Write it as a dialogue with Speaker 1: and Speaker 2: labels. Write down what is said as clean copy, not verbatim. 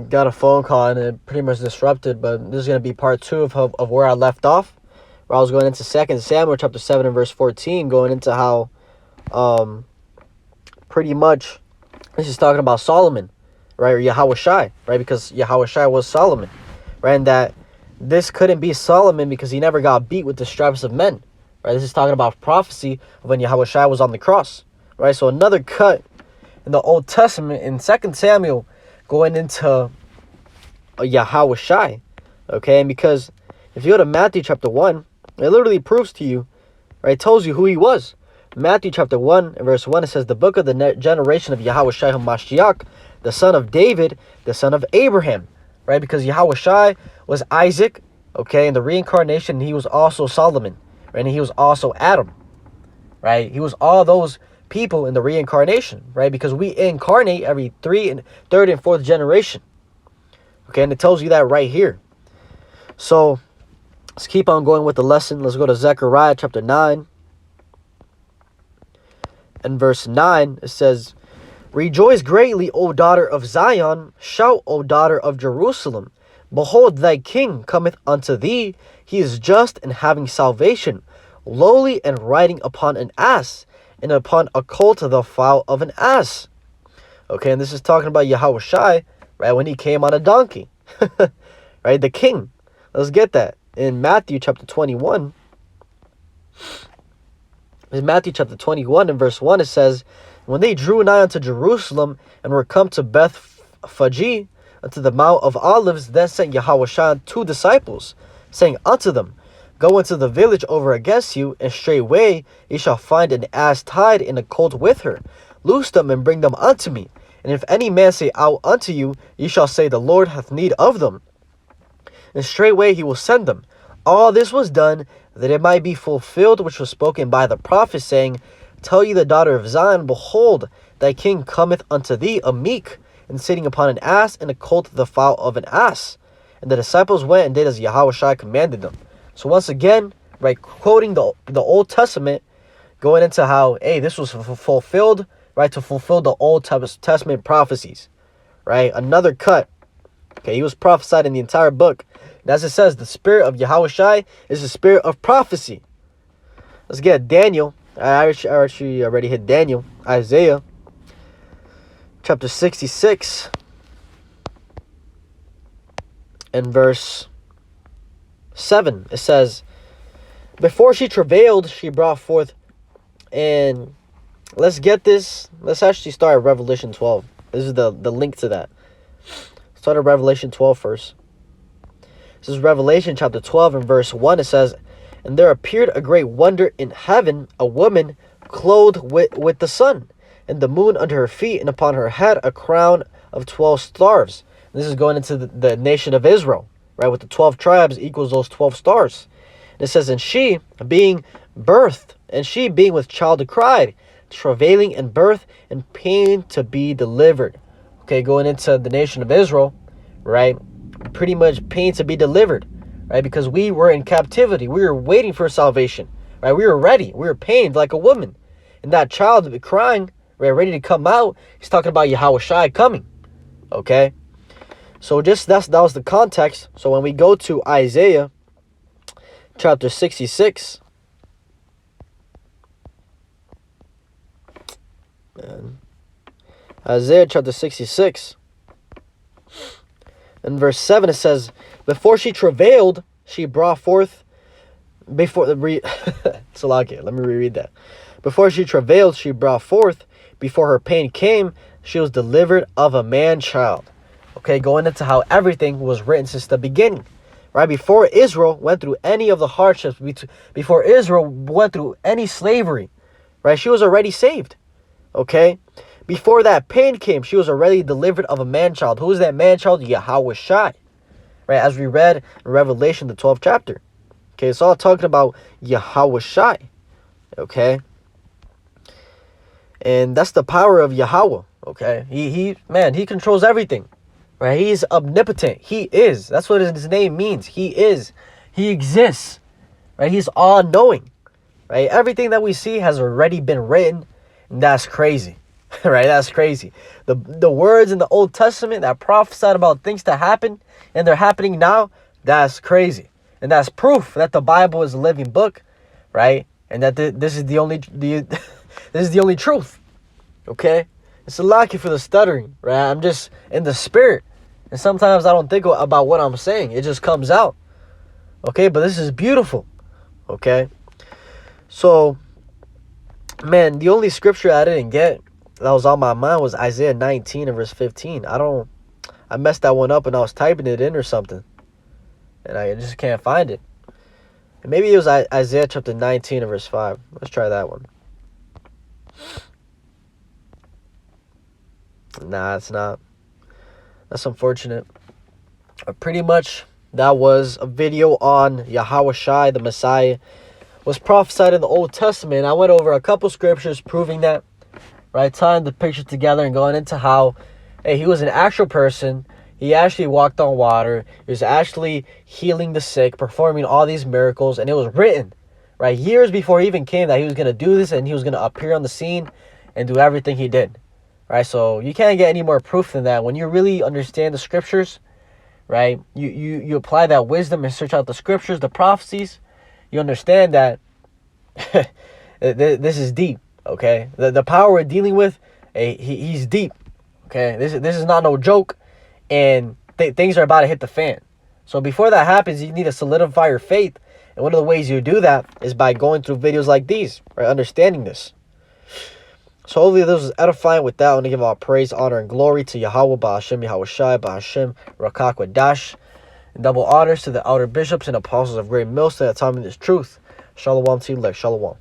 Speaker 1: got a phone call and it pretty much disrupted, but this is going to be part 2 of where I left off, where I was going into 2 Samuel chapter 7 and verse 14, going into how pretty much this is talking about Solomon, right, or Yahawashi, right, because Yahawashi was Solomon, right, and that this couldn't be Solomon because he never got beat with the stripes of men, right. This is talking about prophecy of when Yahawashi was on the cross, right. So another cut in the Old Testament in 2 Samuel going into Yahawashi, okay, and because if you go to Matthew chapter 1, it literally proves to you, right, it tells you who he was. Matthew chapter 1 and verse 1, it says, the book of the generation of Yahawashi HaMashiach, the son of David, the son of Abraham, right, because Yahawashi was Isaac, okay, in the reincarnation, he was also Solomon, right, and he was also Adam, right, he was all those people in the reincarnation, right, because we incarnate every third and fourth generation, okay, and it tells you that right here. So let's keep on going with the lesson. Let's go to Zechariah chapter 9 and verse 9. It says, rejoice greatly, O daughter of Zion, shout, O daughter of Jerusalem, behold, thy king cometh unto thee, he is just and having salvation, lowly and riding upon an ass, and upon a colt the foal of an ass. Okay, and this is talking about Yahawashi, right, when he came on a donkey, right, the king. Let's get that. In Matthew chapter 21, and verse 1, it says, when they drew nigh unto Jerusalem, and were come to Bethphage, unto the Mount of Olives, then sent Yahawashi 2 disciples, saying unto them, go into the village over against you, and straightway ye shall find an ass tied and a colt with her. Loose them and bring them unto me. And if any man say out unto you, ye shall say, the Lord hath need of them. And straightway he will send them. All this was done, that it might be fulfilled which was spoken by the prophet, saying, tell ye the daughter of Zion, behold, thy king cometh unto thee, a meek, and sitting upon an ass, and a colt the foal of an ass. And the disciples went and did as Yahawashi commanded them. So once again, right, quoting the Old Testament, going into how, hey, this was fulfilled, right, to fulfill the Old Testament prophecies, right? Another cut. Okay, he was prophesied in the entire book. And as it says, the spirit of Yahawashi is the spirit of prophecy. Let's get Daniel. I actually already hit Daniel. Isaiah chapter 66 and verse 7. It says, before she travailed, she brought forth. And let's get this. Let's actually start at Revelation 12. This is the link to that. Start at Revelation 12 first. This is Revelation chapter 12 and verse 1. It says, and there appeared a great wonder in heaven, a woman clothed with the sun, and the moon under her feet, and upon her head a crown of 12 stars. And this is going into the nation of Israel, right, with the 12 tribes equals those 12 stars. And it says, and she being birthed, and she being with child cried, travailing in birth, and pain to be delivered. Okay, going into the nation of Israel, right, pretty much pain to be delivered, right, because we were in captivity. We were waiting for salvation, right, we were ready. We were pained like a woman. And that child crying, right, ready to come out, he's talking about Yahawashi coming, okay? So just that was the context. So when we go to Isaiah chapter 66, Isaiah chapter 66 and verse 7, it says, before she travailed, she brought forth, Salakia, let me reread that. Before she travailed, she brought forth, before her pain came, she was delivered of a man-child. Okay, going into how everything was written since the beginning, right? Before Israel went through any of the hardships, before Israel went through any slavery, right? She was already saved, okay? Before that pain came, she was already delivered of a man-child. Who is that man-child? Yahawashi, right? As we read in Revelation, the 12th chapter. Okay, it's all talking about Yahawashi, okay? And that's the power of Yahweh, okay? He controls everything, right? He's omnipotent. He is. That's what his name means. He is. He exists, right? He's all-knowing, right? Everything that we see has already been written, and that's crazy, Right? That's crazy. The words in the Old Testament that prophesied about things to happen, and they're happening now, that's crazy. And that's proof that the Bible is a living book, right? And that this is the only this is the only truth. Okay? It's a lucky for the stuttering, right? I'm just in the spirit. And sometimes I don't think about what I'm saying. It just comes out. Okay? But this is beautiful. Okay? So, man, the only scripture I didn't get that was on my mind was Isaiah 19 and verse 15. I messed that one up and I was typing it in or something. And I just can't find it. And maybe it was Isaiah chapter 19 and verse 5. Let's try that one. Nah, it's not. That's unfortunate. But pretty much, that was a video on Yahawashi, the Messiah, was prophesied in the Old Testament. I went over a couple scriptures proving that, right? Tying the picture together and going into how, hey, he was an actual person. He actually walked on water. He was actually healing the sick, performing all these miracles. And it was written, right, years before he even came, that he was going to do this and he was going to appear on the scene and do everything he did. Right, so you can't get any more proof than that. When you really understand the scriptures, right, you apply that wisdom and search out the scriptures, the prophecies, you understand that this is deep, okay? The power we're dealing with, he's deep, okay? This is not no joke, and things are about to hit the fan. So before that happens, you need to solidify your faith, and one of the ways you do that is by going through videos like these, right, understanding this. So hopefully this was edifying. With that, I want to give all praise, honor, and glory to Yahweh, Ba'ashem, Yahawashi, Ba'ashem, Rakak, Dash, and double honors to the elder bishops and apostles of great millstone that taught me this truth. Shalom to you, like Shalom.